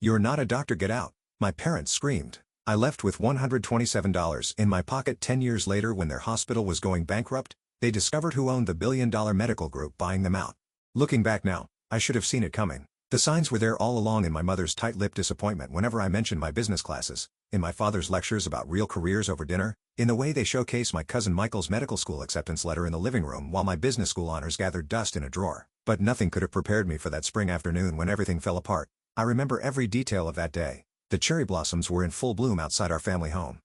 "You're not a doctor, get out," my parents screamed. I left with $127 in my pocket. 10 years later, when their hospital was going bankrupt, they discovered who owned the billion-dollar medical group buying them out. Looking back now, I should have seen it coming. The signs were there all along in my mother's tight-lipped disappointment whenever I mentioned my business classes, in my father's lectures about real careers over dinner, in the way they showcase my cousin Michael's medical school acceptance letter in the living room while my business school honors gathered dust in a drawer. But nothing could have prepared me for that spring afternoon when everything fell apart. I remember every detail of that day. The cherry blossoms were in full bloom outside our family home,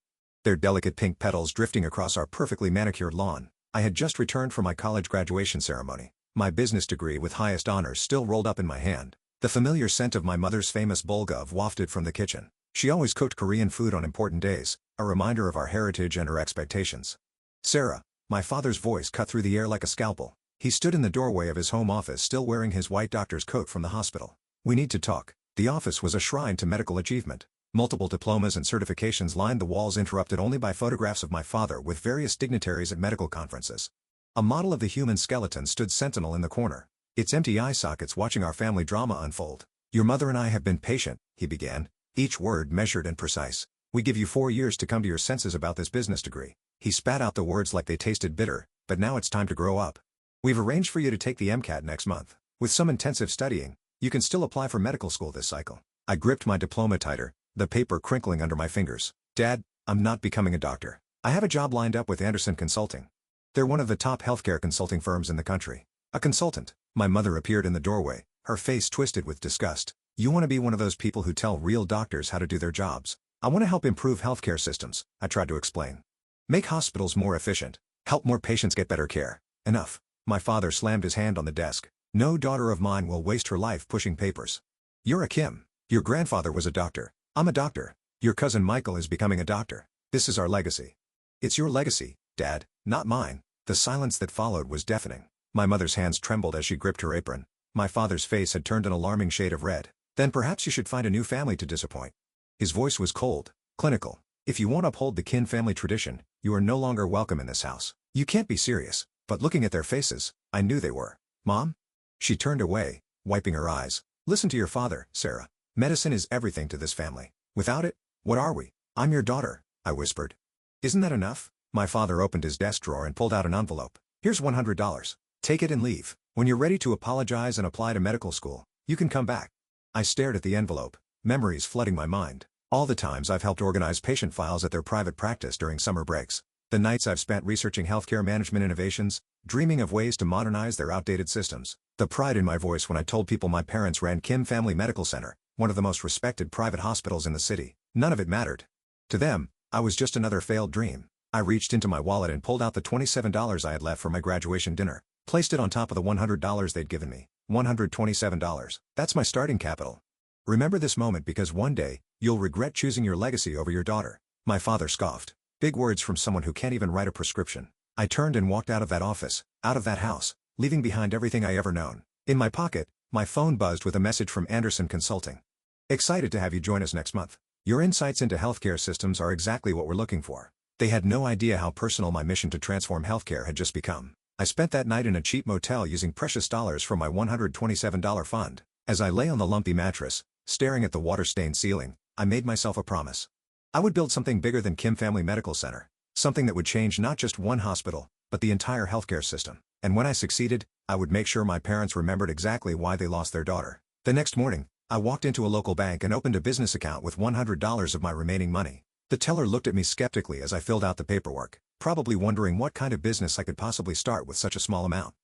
their delicate pink petals drifting across our perfectly manicured lawn. I had just returned from my college graduation ceremony, my business degree with highest honors still rolled up in my hand. The familiar scent of my mother's famous bulgogi wafted from the kitchen. She always cooked Korean food on important days, a reminder of our heritage and her expectations. "Sarah," my father's voice cut through the air like a scalpel. He stood in the doorway of his home office still wearing his white doctor's coat from the hospital. "We need to talk." The office was a shrine to medical achievement. Multiple diplomas and certifications lined the walls, interrupted only by photographs of my father with various dignitaries at medical conferences. A model of the human skeleton stood sentinel in the corner, its empty eye sockets watching our family drama unfold. "Your mother and I have been patient," he began, each word measured and precise. "We give you 4 years to come to your senses about this business degree." He spat out the words like they tasted bitter, "but now it's time to grow up. We've arranged for you to take the MCAT next month. With some intensive studying, you can still apply for medical school this cycle." I gripped my diploma tighter, the paper crinkling under my fingers. "Dad, I'm not becoming a doctor. I have a job lined up with Anderson Consulting. They're one of the top healthcare consulting firms in the country." "A consultant?" My mother appeared in the doorway, her face twisted with disgust. "You want to be one of those people who tell real doctors how to do their jobs?" "I want to help improve healthcare systems," I tried to explain. "Make hospitals more efficient. Help more patients get better care." "Enough." My father slammed his hand on the desk. "No daughter of mine will waste her life pushing papers. You're a Kim. Your grandfather was a doctor. I'm a doctor. Your cousin Michael is becoming a doctor. This is our legacy." "It's your legacy, Dad, not mine." The silence that followed was deafening. My mother's hands trembled as she gripped her apron. My father's face had turned an alarming shade of red. "Then perhaps you should find a new family to disappoint." His voice was cold, clinical. "If you won't uphold the kin family tradition, you are no longer welcome in this house." "You can't be serious." But looking at their faces, I knew they were. "Mom?" She turned away, wiping her eyes. "Listen to your father, Sarah. Medicine is everything to this family. Without it, what are we?" "I'm your daughter," I whispered. "Isn't that enough?" My father opened his desk drawer and pulled out an envelope. "Here's $100. Take it and leave. When you're ready to apologize and apply to medical school, you can come back." I stared at the envelope, memories flooding my mind. All the times I've helped organize patient files at their private practice during summer breaks. The nights I've spent researching healthcare management innovations, dreaming of ways to modernize their outdated systems. The pride in my voice when I told people my parents ran Kim Family Medical Center, one of the most respected private hospitals in the city. None of it mattered. To them, I was just another failed dream. I reached into my wallet and pulled out the $27 I had left from my graduation dinner, placed it on top of the $100 they'd given me. $127. That's my starting capital. "Remember this moment because one day, you'll regret choosing your legacy over your daughter." My father scoffed. Big words from someone who can't even write a prescription. I turned and walked out of that office, out of that house, leaving behind everything I ever known. In my pocket, my phone buzzed with a message from Anderson Consulting. "Excited to have you join us next month. Your insights into healthcare systems are exactly what we're looking for." They had no idea how personal my mission to transform healthcare had just become. I spent that night in a cheap motel using precious dollars from my $127 fund. As I lay on the lumpy mattress, staring at the water-stained ceiling, I made myself a promise. I would build something bigger than Kim Family Medical Center, something that would change not just one hospital, but the entire healthcare system. And when I succeeded, I would make sure my parents remembered exactly why they lost their daughter. The next morning, I walked into a local bank and opened a business account with $100 of my remaining money. The teller looked at me skeptically as I filled out the paperwork, probably wondering what kind of business I could possibly start with such a small amount.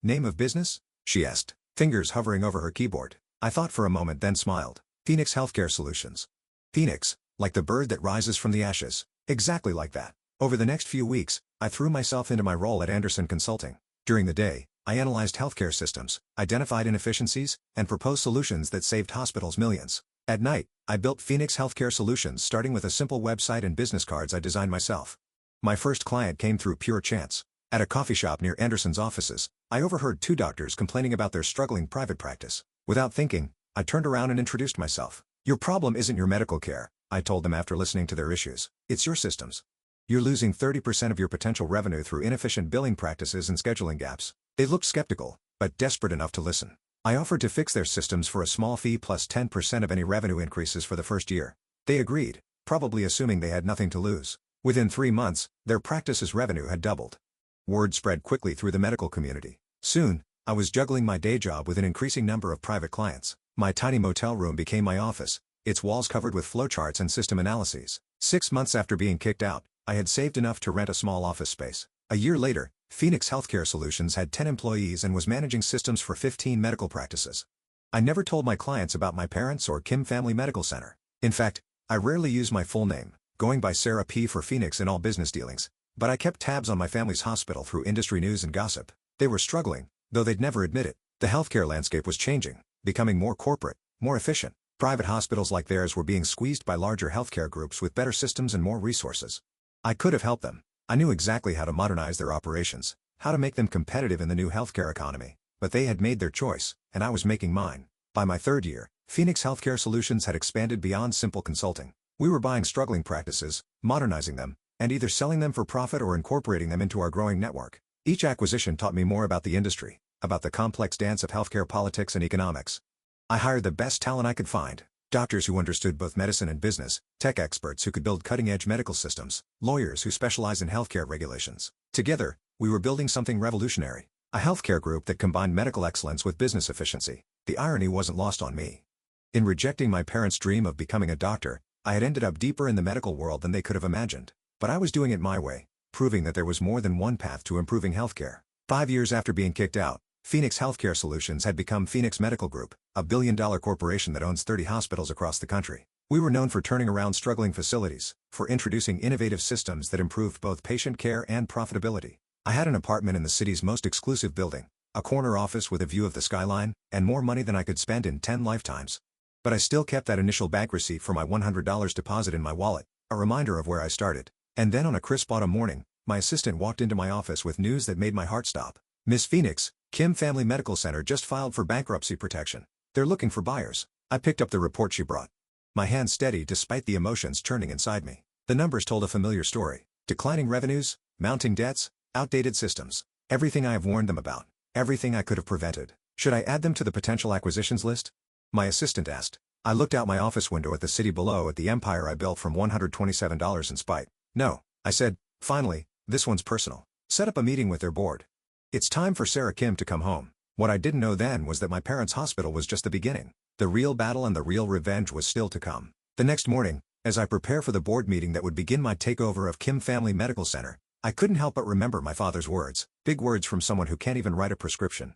"Name of business?" she asked, fingers hovering over her keyboard. I thought for a moment, then smiled. "Phoenix Healthcare Solutions." Phoenix, like the bird that rises from the ashes. Exactly like that. Over the next few weeks, I threw myself into my role at Anderson Consulting. During the day, I analyzed healthcare systems, identified inefficiencies, and proposed solutions that saved hospitals millions. At night, I built Phoenix Healthcare Solutions, starting with a simple website and business cards I designed myself. My first client came through pure chance. At a coffee shop near Anderson's offices, I overheard 2 doctors complaining about their struggling private practice. Without thinking, I turned around and introduced myself. "Your problem isn't your medical care," I told them after listening to their issues. "It's your systems. You're losing 30% of your potential revenue through inefficient billing practices and scheduling gaps." They looked skeptical, but desperate enough to listen. I offered to fix their systems for a small fee plus 10% of any revenue increases for the first year. They agreed, probably assuming they had nothing to lose. Within 3 months, their practice's revenue had doubled. Word spread quickly through the medical community. Soon, I was juggling my day job with an increasing number of private clients. My tiny motel room became my office, its walls covered with flowcharts and system analyses. 6 months after being kicked out, I had saved enough to rent a small office space. A year later, Phoenix Healthcare Solutions had 10 employees and was managing systems for 15 medical practices. I never told my clients about my parents or Kim Family Medical Center. In fact, I rarely use my full name, going by Sarah P. for Phoenix in all business dealings, but I kept tabs on my family's hospital through industry news and gossip. They were struggling, though they'd never admit it. The healthcare landscape was changing, becoming more corporate, more efficient. Private hospitals like theirs were being squeezed by larger healthcare groups with better systems and more resources. I could have helped them. I knew exactly how to modernize their operations, how to make them competitive in the new healthcare economy, but they had made their choice, and I was making mine. By my 3rd year, Phoenix Healthcare Solutions had expanded beyond simple consulting. We were buying struggling practices, modernizing them, and either selling them for profit or incorporating them into our growing network. Each acquisition taught me more about the industry, about the complex dance of healthcare politics and economics. I hired the best talent I could find. Doctors who understood both medicine and business, tech experts who could build cutting-edge medical systems, lawyers who specialize in healthcare regulations. Together, we were building something revolutionary, a healthcare group that combined medical excellence with business efficiency. The irony wasn't lost on me. In rejecting my parents' dream of becoming a doctor, I had ended up deeper in the medical world than they could have imagined. But I was doing it my way, proving that there was more than one path to improving healthcare. 5 years after being kicked out, Phoenix Healthcare Solutions had become Phoenix Medical Group, a billion-dollar corporation that owns 30 hospitals across the country. We were known for turning around struggling facilities, for introducing innovative systems that improved both patient care and profitability. I had an apartment in the city's most exclusive building, a corner office with a view of the skyline, and more money than I could spend in 10 lifetimes. But I still kept that initial bank receipt for my $100 deposit in my wallet, a reminder of where I started. And then on a crisp autumn morning, my assistant walked into my office with news that made my heart stop. "Miss Phoenix, Kim Family Medical Center just filed for bankruptcy protection. They're looking for buyers." I picked up the report she brought. My hand steady despite the emotions churning inside me. The numbers told a familiar story. Declining revenues, mounting debts, outdated systems. Everything I have warned them about. Everything I could have prevented. Should I add them to the potential acquisitions list? My assistant asked. I looked out my office window at the city below at the empire I built from $127 in spite. "No," I said. "Finally, this one's personal. Set up a meeting with their board. It's time for Sarah Kim to come home." What I didn't know then was that my parents' hospital was just the beginning. The real battle and the real revenge was still to come. The next morning, as I prepare for the board meeting that would begin my takeover of Kim Family Medical Center, I couldn't help but remember my father's words, big words from someone who can't even write a prescription.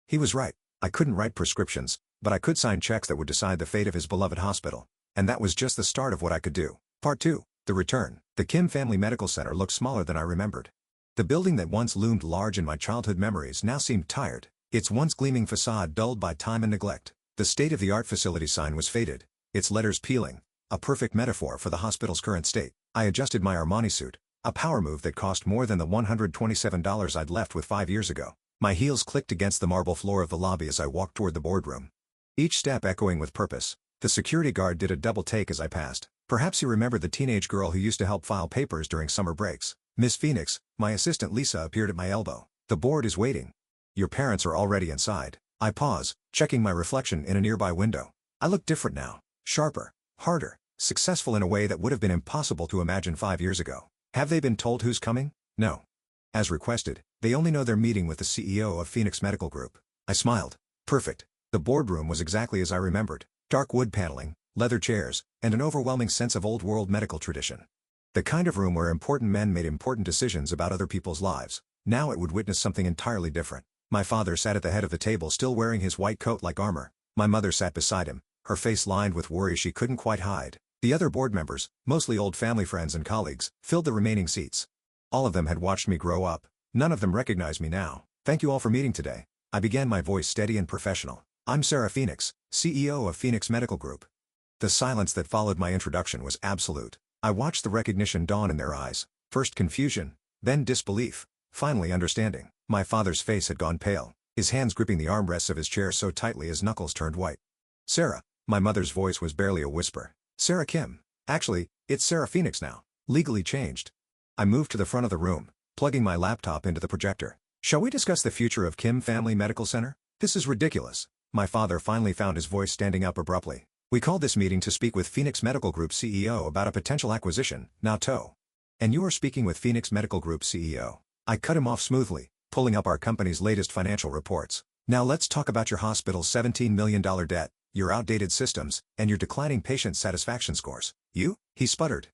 He was right. I couldn't write prescriptions, but I could sign checks that would decide the fate of his beloved hospital. And that was just the start of what I could do. Part 2. The return. The Kim Family Medical Center looked smaller than I remembered. The building that once loomed large in my childhood memories now seemed tired, its once gleaming facade dulled by time and neglect. The state-of-the-art facility sign was faded, its letters peeling, a perfect metaphor for the hospital's current state. I adjusted my Armani suit, a power move that cost more than the $127 I'd left with 5 years ago. My heels clicked against the marble floor of the lobby as I walked toward the boardroom, each step echoing with purpose. The security guard did a double take as I passed. Perhaps he remembered the teenage girl who used to help file papers during summer breaks. "Miss Phoenix," my assistant Lisa appeared at my elbow. "The board is waiting. Your parents are already inside." I pause, checking my reflection in a nearby window. I looked different now. Sharper, harder, successful in a way that would have been impossible to imagine 5 years ago. Have they been told who's coming? No. As requested, they only know they're meeting with the CEO of Phoenix Medical Group. I smiled. Perfect. The boardroom was exactly as I remembered. Dark wood paneling, leather chairs, and an overwhelming sense of old-world medical tradition. The kind of room where important men made important decisions about other people's lives. Now it would witness something entirely different. My father sat at the head of the table still wearing his white coat like armor. My mother sat beside him, her face lined with worry she couldn't quite hide. The other board members, mostly old family friends and colleagues, filled the remaining seats. All of them had watched me grow up. None of them recognized me now. "Thank you all for meeting today." I began, my voice steady and professional. "I'm Sarah Phoenix, CEO of Phoenix Medical Group." The silence that followed my introduction was absolute. I watched the recognition dawn in their eyes. First confusion, then disbelief, finally understanding. My father's face had gone pale, his hands gripping the armrests of his chair so tightly his knuckles turned white. "Sarah." My mother's voice was barely a whisper. "Sarah Kim. Actually, it's Sarah Phoenix now. Legally changed." I moved to the front of the room, plugging my laptop into the projector. "Shall we discuss the future of Kim Family Medical Center? This is ridiculous." My father finally found his voice standing up abruptly. We called this meeting to speak with Phoenix Medical Group CEO about a potential acquisition, now toe. And you are speaking with Phoenix Medical Group CEO. I cut him off smoothly, pulling up our company's latest financial reports. Now let's talk about your hospital's $17 million debt, your outdated systems, and your declining patient satisfaction scores. You? He sputtered.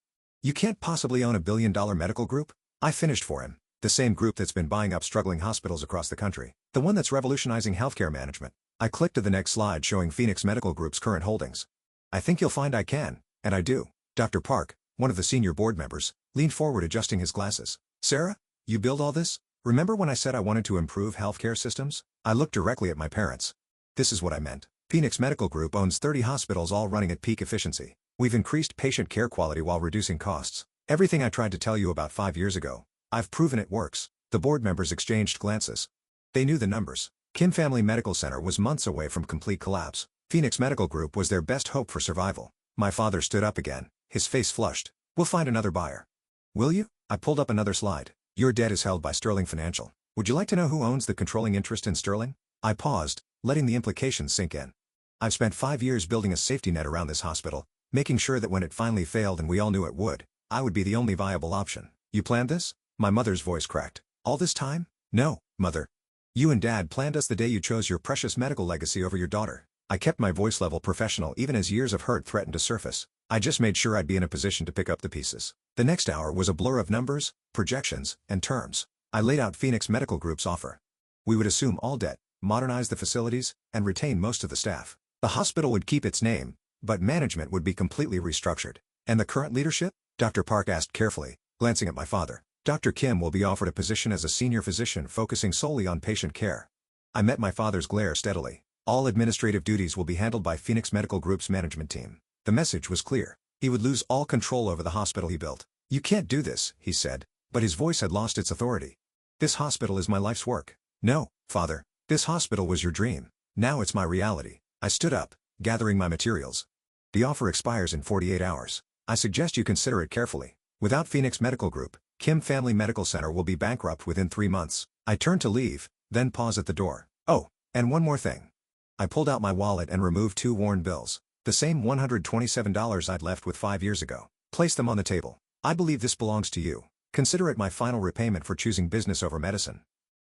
You can't possibly own $1 billion medical group? I finished for him. The same group that's been buying up struggling hospitals across the country. The one that's revolutionizing healthcare management. I clicked to the next slide showing Phoenix Medical Group's current holdings. I think you'll find I can, and I do. Dr. Park, one of the senior board members, leaned forward adjusting his glasses. Sarah, you build all this? Remember when I said I wanted to improve healthcare systems? I looked directly at my parents. This is what I meant. Phoenix Medical Group owns 30 hospitals all running at peak efficiency. We've increased patient care quality while reducing costs. Everything I tried to tell you about 5 years ago, I've proven it works. The board members exchanged glances. They knew the numbers. Kim Family Medical Center was months away from complete collapse. Phoenix Medical Group was their best hope for survival. My father stood up again, his face flushed. We'll find another buyer. Will you? I pulled up another slide. Your debt is held by Sterling Financial. Would you like to know who owns the controlling interest in Sterling? I paused, letting the implications sink in. I've spent 5 years building a safety net around this hospital, making sure that when it finally failed and we all knew it would, I would be the only viable option. You planned this? My mother's voice cracked. All this time? No, Mother. You and Dad planned us the day you chose your precious medical legacy over your daughter. I kept my voice level professional even as years of hurt threatened to surface. I just made sure I'd be in a position to pick up the pieces. The next hour was a blur of numbers, projections, and terms. I laid out Phoenix Medical Group's offer. We would assume all debt, modernize the facilities, and retain most of the staff. The hospital would keep its name, but management would be completely restructured. And the current leadership? Dr. Park asked carefully, glancing at my father. Dr. Kim will be offered a position as a senior physician focusing solely on patient care. I met my father's glare steadily. All administrative duties will be handled by Phoenix Medical Group's management team. The message was clear. He would lose all control over the hospital he built. You can't do this, he said, but his voice had lost its authority. This hospital is my life's work. No, Father, this hospital was your dream. Now it's my reality. I stood up, gathering my materials. The offer expires in 48 hours. I suggest you consider it carefully. Without Phoenix Medical Group, Kim Family Medical Center will be bankrupt within 3 months. I turned to leave, then paused at the door. Oh, and one more thing. I pulled out my wallet and removed 2 worn bills. The same $127 I'd left with 5 years ago. Placed them on the table. I believe this belongs to you. Consider it my final repayment for choosing business over medicine.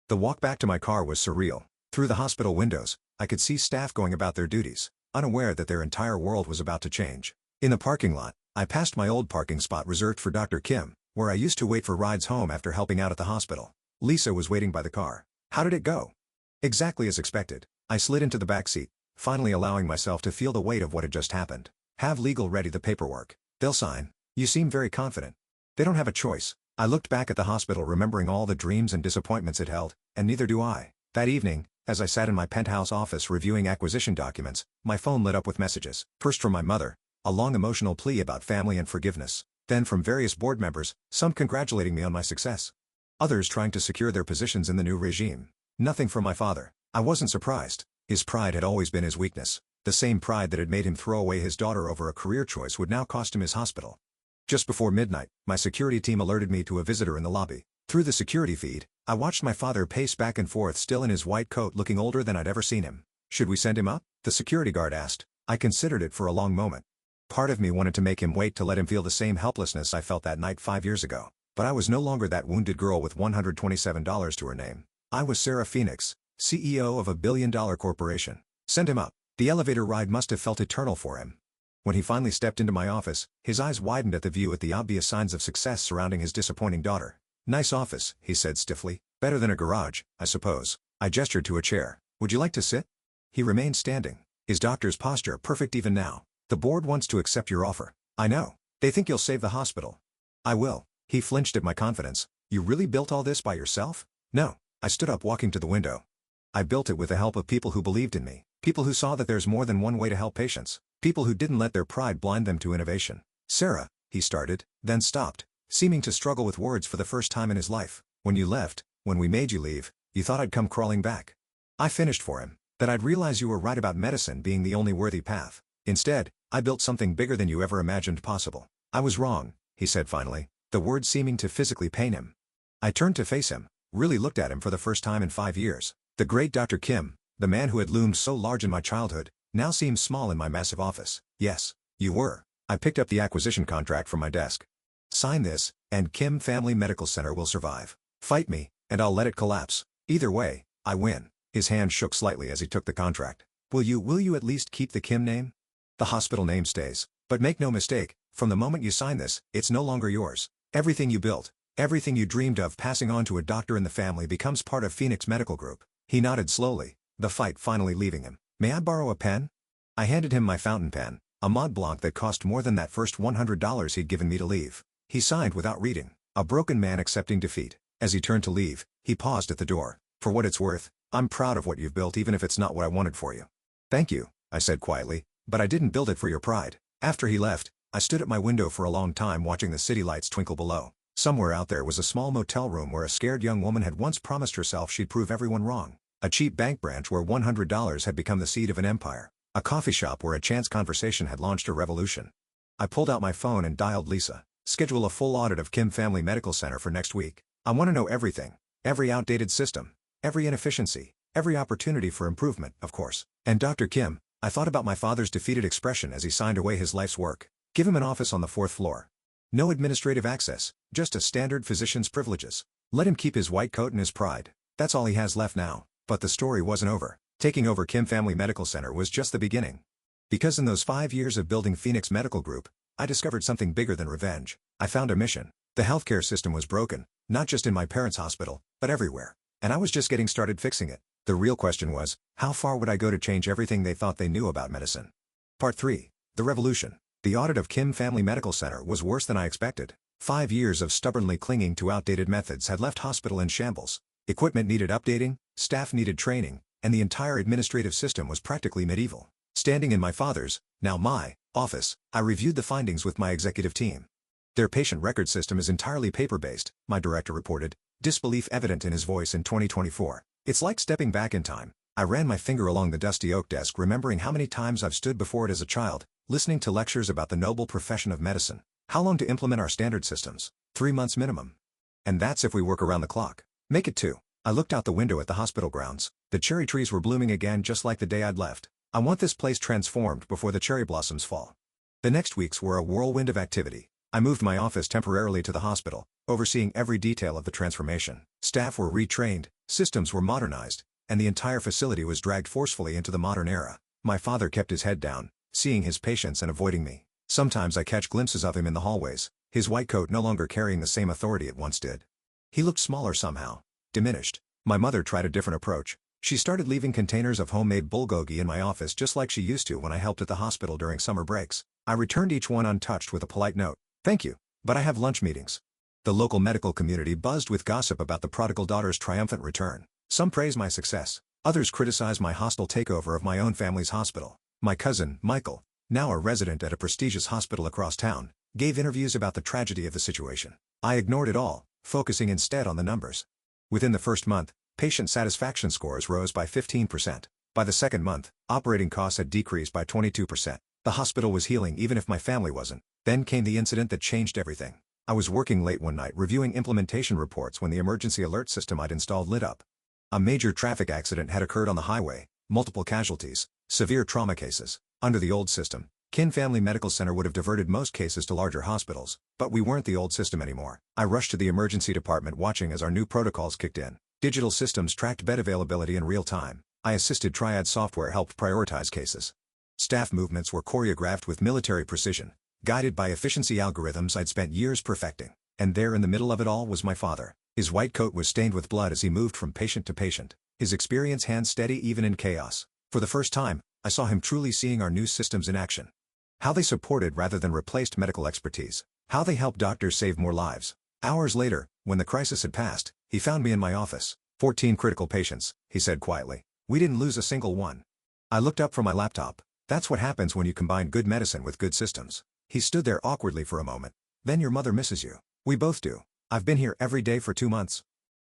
The walk back to my car was surreal. Through the hospital windows, I could see staff going about their duties, unaware that their entire world was about to change. In the parking lot, I passed my old parking spot reserved for Dr. Kim, where I used to wait for rides home after helping out at the hospital. Lisa was waiting by the car. How did it go? Exactly as expected. I slid into the back seat, finally allowing myself to feel the weight of what had just happened. Have legal ready the paperwork. They'll sign. You seem very confident. They don't have a choice. I looked back at the hospital remembering all the dreams and disappointments it held, and neither do I. That evening, as I sat in my penthouse office reviewing acquisition documents, my phone lit up with messages. First from my mother, a long emotional plea about family and forgiveness. Then from various board members, some congratulating me on my success. Others trying to secure their positions in the new regime. Nothing from my father. I wasn't surprised. His pride had always been his weakness. The same pride that had made him throw away his daughter over a career choice would now cost him his hospital. Just before midnight, my security team alerted me to a visitor in the lobby. Through the security feed, I watched my father pace back and forth still in his white coat looking older than I'd ever seen him. Should we send him up? The security guard asked. I considered it for a long moment. Part of me wanted to make him wait to let him feel the same helplessness I felt that night 5 years ago. But I was no longer that wounded girl with $127 to her name. I was Sarah Phoenix, CEO of a billion-dollar corporation. Send him up. The elevator ride must have felt eternal for him. When he finally stepped into my office, his eyes widened at the view at the obvious signs of success surrounding his disappointing daughter. Nice office, he said stiffly. Better than a garage, I suppose. I gestured to a chair. Would you like to sit? He remained standing, his doctor's posture perfect even now. The board wants to accept your offer. I know. They think you'll save the hospital. I will. He flinched at my confidence. You really built all this by yourself? No. I stood up walking to the window. I built it with the help of people who believed in me. People who saw that there's more than one way to help patients. People who didn't let their pride blind them to innovation. Sarah, he started, then stopped, seeming to struggle with words for the first time in his life. When you left, when we made you leave, you thought I'd come crawling back. I finished for him. That I'd realize you were right about medicine being the only worthy path. Instead, I built something bigger than you ever imagined possible. I was wrong, he said finally, the words seeming to physically pain him. I turned to face him, really looked at him for the first time in 5 years. The great Dr. Kim, The man who had loomed so large in my childhood, now seemed small in my massive office. Yes, you were. I picked up the acquisition contract from my desk. Sign this, and Kim Family Medical Center will survive. Fight me, and I'll let it collapse. Either way, I win. His hand shook slightly as he took the contract. Will you at least keep the Kim name? The hospital name stays. But make no mistake, from the moment you sign this, it's no longer yours. Everything you built, everything you dreamed of passing on to a doctor in the family becomes part of Phoenix Medical Group. He nodded slowly, the fight finally leaving him. May I borrow a pen? I handed him my fountain pen, a Mont Blanc that cost more than that first $100 he'd given me to leave. He signed without reading, a broken man accepting defeat. As he turned to leave, he paused at the door. For what it's worth, I'm proud of what you've built even if it's not what I wanted for you. Thank you, I said quietly, but I didn't build it for your pride. After he left, I stood at my window for a long time watching the city lights twinkle below. Somewhere out there was a small motel room where a scared young woman had once promised herself she'd prove everyone wrong. A cheap bank branch where $100 had become the seed of an empire. A coffee shop where a chance conversation had launched a revolution. I pulled out my phone and dialed Lisa. Schedule a full audit of Kim Family Medical Center for next week. I want to know everything. Every outdated system. Every inefficiency. Every opportunity for improvement, of course. And Dr. Kim, I thought about my father's defeated expression as he signed away his life's work. Give him an office on the 4th floor. No administrative access, just a standard physician's privileges. Let him keep his white coat and his pride. That's all he has left now. But the story wasn't over. Taking over Kim Family Medical Center was just the beginning. Because in those 5 years of building Phoenix Medical Group, I discovered something bigger than revenge. I found a mission. The healthcare system was broken, not just in my parents' hospital, but everywhere. And I was just getting started fixing it. The real question was, how far would I go to change everything they thought they knew about medicine? Part 3. The Revolution. The audit of Kim Family Medical Center was worse than I expected. 5 years of stubbornly clinging to outdated methods had left hospital in shambles. Equipment needed updating, staff needed training, and the entire administrative system was practically medieval. Standing in my father's, now my, office, I reviewed the findings with my executive team. Their patient record system is entirely paper-based, my director reported, disbelief evident in his voice in 2024. It's like stepping back in time. I ran my finger along the dusty oak desk remembering how many times I've stood before it as a child, listening to lectures about the noble profession of medicine. How long to implement our standard systems? 3 months minimum. And that's if we work around the clock. Make it 2. I looked out the window at the hospital grounds. The cherry trees were blooming again just like the day I'd left. I want this place transformed before the cherry blossoms fall. The next weeks were a whirlwind of activity. I moved my office temporarily to the hospital, overseeing every detail of the transformation. Staff were retrained, systems were modernized, and the entire facility was dragged forcefully into the modern era. My father kept his head down, seeing his patients and avoiding me. Sometimes I catch glimpses of him in the hallways, his white coat no longer carrying the same authority it once did. He looked smaller somehow, diminished. My mother tried a different approach. She started leaving containers of homemade bulgogi in my office just like she used to when I helped at the hospital during summer breaks. I returned each one untouched with a polite note. Thank you, but I have lunch meetings. The local medical community buzzed with gossip about the prodigal daughter's triumphant return. Some praised my success. Others criticized my hostile takeover of my own family's hospital. My cousin, Michael, now a resident at a prestigious hospital across town, gave interviews about the tragedy of the situation. I ignored it all, focusing instead on the numbers. Within the first month, patient satisfaction scores rose by 15%. By the second month, operating costs had decreased by 22%. The hospital was healing even if my family wasn't. Then came the incident that changed everything. I was working late one night reviewing implementation reports when the emergency alert system I'd installed lit up. A major traffic accident had occurred on the highway, multiple casualties, severe trauma cases. Under the old system, Kim Family Medical Center would have diverted most cases to larger hospitals, but we weren't the old system anymore. I rushed to the emergency department watching as our new protocols kicked in. Digital systems tracked bed availability in real time. I assisted Triad software helped prioritize cases. Staff movements were choreographed with military precision, guided by efficiency algorithms I'd spent years perfecting. And there in the middle of it all was my father. His white coat was stained with blood as he moved from patient to patient, his experience hand steady even in chaos. For the first time, I saw him truly seeing our new systems in action. How they supported rather than replaced medical expertise. How they helped doctors save more lives. Hours later, when the crisis had passed, he found me in my office. 14 critical patients, he said quietly. We didn't lose a single one. I looked up from my laptop. That's what happens when you combine good medicine with good systems. He stood there awkwardly for a moment. Then your mother misses you. We both do. I've been here every day for 2 months.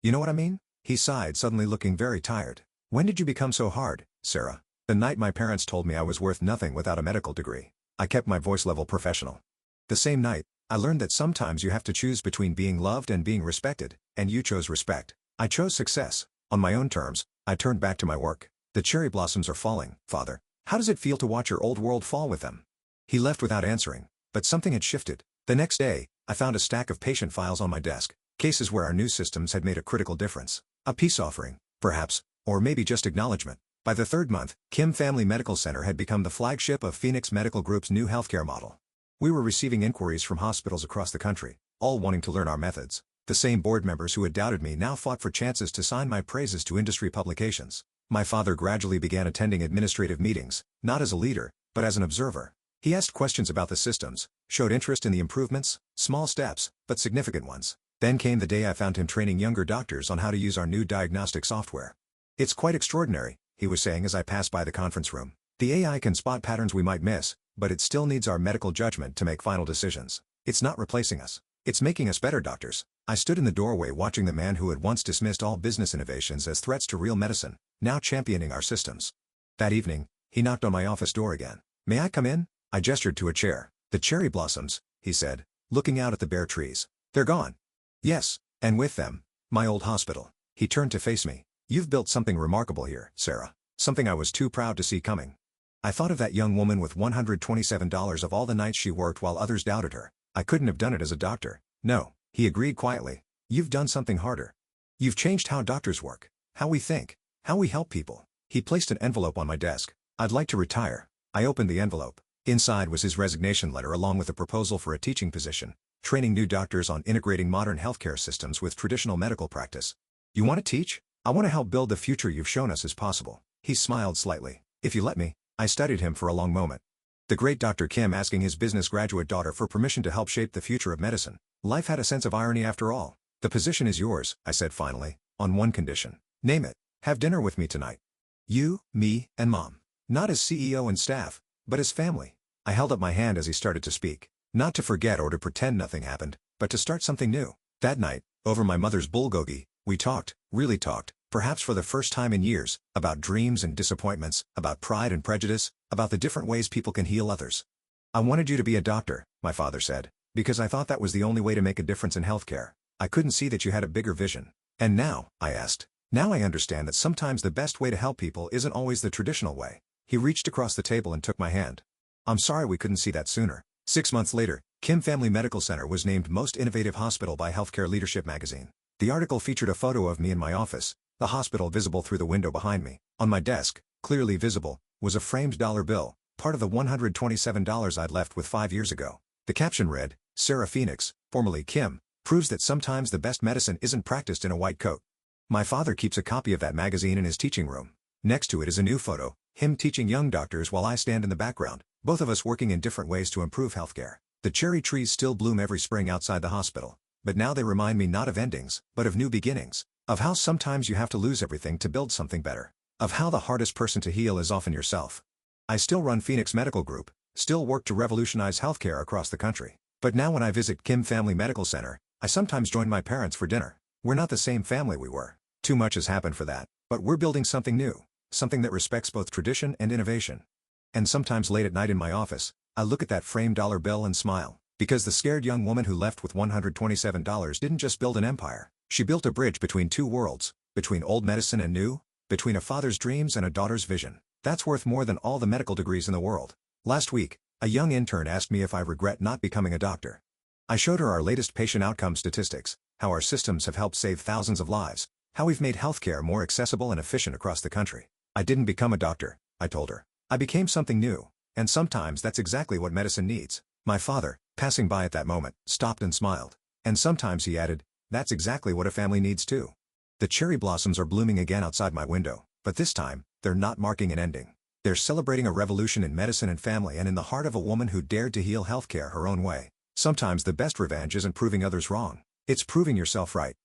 You know what I mean? He sighed, suddenly looking very tired. When did you become so hard, Sarah? The night my parents told me I was worth nothing without a medical degree. I kept my voice level professional. The same night, I learned that sometimes you have to choose between being loved and being respected, and you chose respect. I chose success. On my own terms, I turned back to my work. The cherry blossoms are falling, Father. How does it feel to watch your old world fall with them? He left without answering, but something had shifted. The next day, I found a stack of patient files on my desk, cases where our new systems had made a critical difference. A peace offering, perhaps, or maybe just acknowledgement. By the third month, Kim Family Medical Center had become the flagship of Phoenix Medical Group's new healthcare model. We were receiving inquiries from hospitals across the country, all wanting to learn our methods. The same board members who had doubted me now fought for chances to sign my praises to industry publications. My father gradually began attending administrative meetings, not as a leader, but as an observer. He asked questions about the systems, showed interest in the improvements, small steps, but significant ones. Then came the day I found him training younger doctors on how to use our new diagnostic software. It's quite extraordinary, he was saying as I passed by the conference room. The AI can spot patterns we might miss, but it still needs our medical judgment to make final decisions. It's not replacing us. It's making us better doctors. I stood in the doorway watching the man who had once dismissed all business innovations as threats to real medicine, now championing our systems. That evening, he knocked on my office door again. "May I come in?" I gestured to a chair. "The cherry blossoms," he said, looking out at the bare trees. "They're gone." "Yes, and with them, my old hospital." He turned to face me. "You've built something remarkable here, Sarah. Something I was too proud to see coming." I thought of that young woman with $127 of all the nights she worked while others doubted her. I couldn't have done it as a doctor. "No," he agreed quietly. "You've done something harder. You've changed how doctors work, how we think, how we help people." He placed an envelope on my desk. "I'd like to retire." I opened the envelope. Inside was his resignation letter along with a proposal for a teaching position, training new doctors on integrating modern healthcare systems with traditional medical practice. "You want to teach? I want to help build the future you've shown us is possible." He smiled slightly. "If you let me." I studied him for a long moment. The great Dr. Kim asking his business graduate daughter for permission to help shape the future of medicine. Life had a sense of irony after all. "The position is yours," I said finally, "on one condition. Name it. Have dinner with me tonight. You, me, and Mom. Not as CEO and staff, but as family." I held up my hand as he started to speak. Not to forget or to pretend nothing happened, but to start something new. That night, over my mother's bulgogi, we talked, really talked, perhaps for the first time in years, about dreams and disappointments, about pride and prejudice, about the different ways people can heal others. "I wanted you to be a doctor," my father said, "because I thought that was the only way to make a difference in healthcare. I couldn't see that you had a bigger vision." "And now," I asked, "now I understand that sometimes the best way to help people isn't always the traditional way." He reached across the table and took my hand. "I'm sorry we couldn't see that sooner." 6 months later, Kim Family Medical Center was named Most Innovative Hospital by Healthcare Leadership magazine. The article featured a photo of me in my office, the hospital visible through the window behind me. On my desk, clearly visible, was a framed dollar bill, part of the $127 I'd left with 5 years ago. The caption read, "Sarah Phoenix, formerly Kim, proves that sometimes the best medicine isn't practiced in a white coat." My father keeps a copy of that magazine in his teaching room. Next to it is a new photo, him teaching young doctors while I stand in the background, both of us working in different ways to improve healthcare. The cherry trees still bloom every spring outside the hospital, but now they remind me not of endings, but of new beginnings, of how sometimes you have to lose everything to build something better, of how the hardest person to heal is often yourself. I still run Phoenix Medical Group, still work to revolutionize healthcare across the country, but now when I visit Kim Family Medical Center, I sometimes join my parents for dinner. We're not the same family we were. Too much has happened for that, but we're building something new, something that respects both tradition and innovation. And sometimes late at night in my office, I look at that framed dollar bill and smile, because the scared young woman who left with $127 didn't just build an empire. She built a bridge between two worlds, between old medicine and new, between a father's dreams and a daughter's vision. That's worth more than all the medical degrees in the world. Last week, a young intern asked me if I regret not becoming a doctor. I showed her our latest patient outcome statistics, how our systems have helped save thousands of lives, how we've made healthcare more accessible and efficient across the country. "I didn't become a doctor," I told her. "I became something new, and sometimes that's exactly what medicine needs." My father, passing by at that moment, stopped and smiled. "And sometimes," he added, "that's exactly what a family needs too." The cherry blossoms are blooming again outside my window, but this time, they're not marking an ending. They're celebrating a revolution in medicine and family and in the heart of a woman who dared to heal healthcare her own way. Sometimes the best revenge isn't proving others wrong. It's proving yourself right.